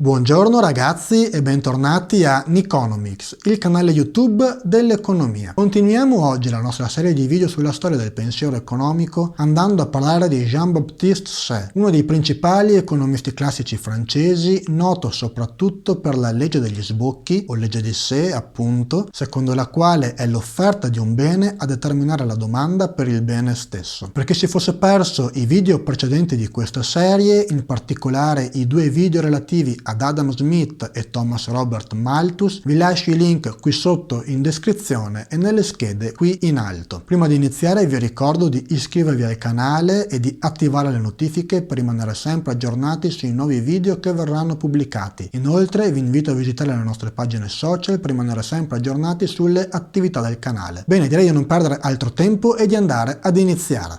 Buongiorno ragazzi e bentornati a Niconomics, il canale YouTube dell'economia. Continuiamo oggi la nostra serie di video sulla storia del pensiero economico andando a parlare di Jean-Baptiste Say, uno dei principali economisti classici francesi, noto soprattutto per la legge degli sbocchi, o legge di Say appunto, secondo la quale è l'offerta di un bene a determinare la domanda per il bene stesso. Per chi si fosse perso i video precedenti di questa serie, in particolare i due video relativi ad Adam Smith e Thomas Robert Malthus, vi lascio i link qui sotto in descrizione e nelle schede qui in alto. Prima di iniziare vi ricordo di iscrivervi al canale e di attivare le notifiche per rimanere sempre aggiornati sui nuovi video che verranno pubblicati. Inoltre vi invito a visitare le nostre pagine social per rimanere sempre aggiornati sulle attività del canale. Bene, direi di non perdere altro tempo e di andare ad iniziare.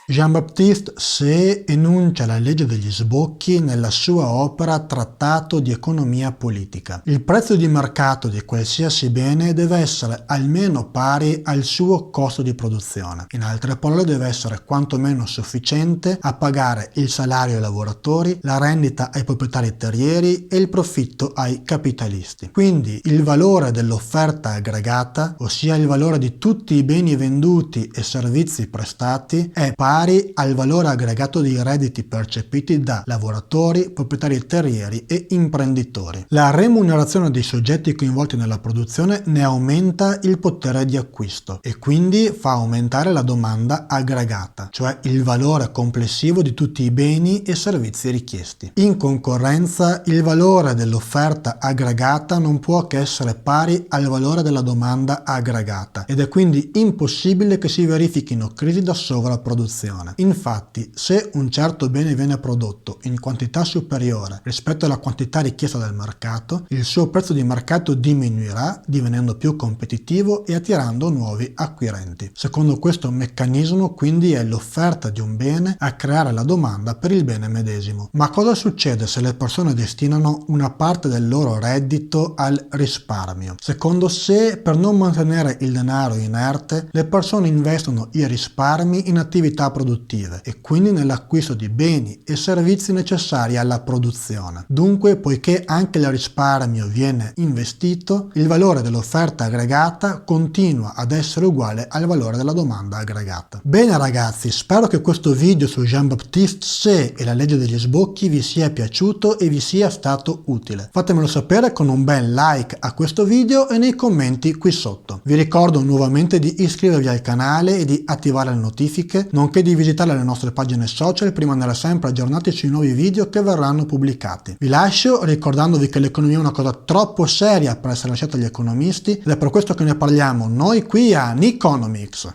Jean-Baptiste Say enuncia la legge degli sbocchi nella sua opera Trattato di economia politica. Il prezzo di mercato di qualsiasi bene deve essere almeno pari al suo costo di produzione. In altre parole, deve essere quantomeno sufficiente a pagare il salario ai lavoratori, la rendita ai proprietari terrieri e il profitto ai capitalisti. Quindi il valore dell'offerta aggregata, ossia il valore di tutti i beni venduti e servizi prestati, è pari al valore aggregato dei redditi percepiti da lavoratori, proprietari terrieri e imprenditori. La remunerazione dei soggetti coinvolti nella produzione ne aumenta il potere di acquisto e quindi fa aumentare la domanda aggregata, cioè il valore complessivo di tutti i beni e servizi richiesti. In concorrenza, il valore dell'offerta aggregata non può che essere pari al valore della domanda aggregata ed è quindi impossibile che si verifichino crisi da sovrapproduzione. Infatti, se un certo bene viene prodotto in quantità superiore rispetto alla quantità richiesta dal mercato, il suo prezzo di mercato diminuirà, divenendo più competitivo e attirando nuovi acquirenti. Secondo questo meccanismo, quindi, è l'offerta di un bene a creare la domanda per il bene medesimo. Ma cosa succede se le persone destinano una parte del loro reddito al risparmio? Secondo Say, per non mantenere il denaro inerte, le persone investono i risparmi in attività produttive e quindi nell'acquisto di beni e servizi necessari alla produzione. Dunque, poiché anche il risparmio viene investito, il valore dell'offerta aggregata continua ad essere uguale al valore della domanda aggregata. Bene ragazzi, spero che questo video su Jean-Baptiste Say e la legge degli sbocchi vi sia piaciuto e vi sia stato utile. Fatemelo sapere con un bel like a questo video e nei commenti qui sotto. Vi ricordo nuovamente di iscrivervi al canale e di attivare le notifiche, nonché di visitare le nostre pagine social per rimanere sempre aggiornati sui nuovi video che verranno pubblicati. Vi lascio ricordandovi che l'economia è una cosa troppo seria per essere lasciata agli economisti ed è per questo che ne parliamo noi qui a Niconomics.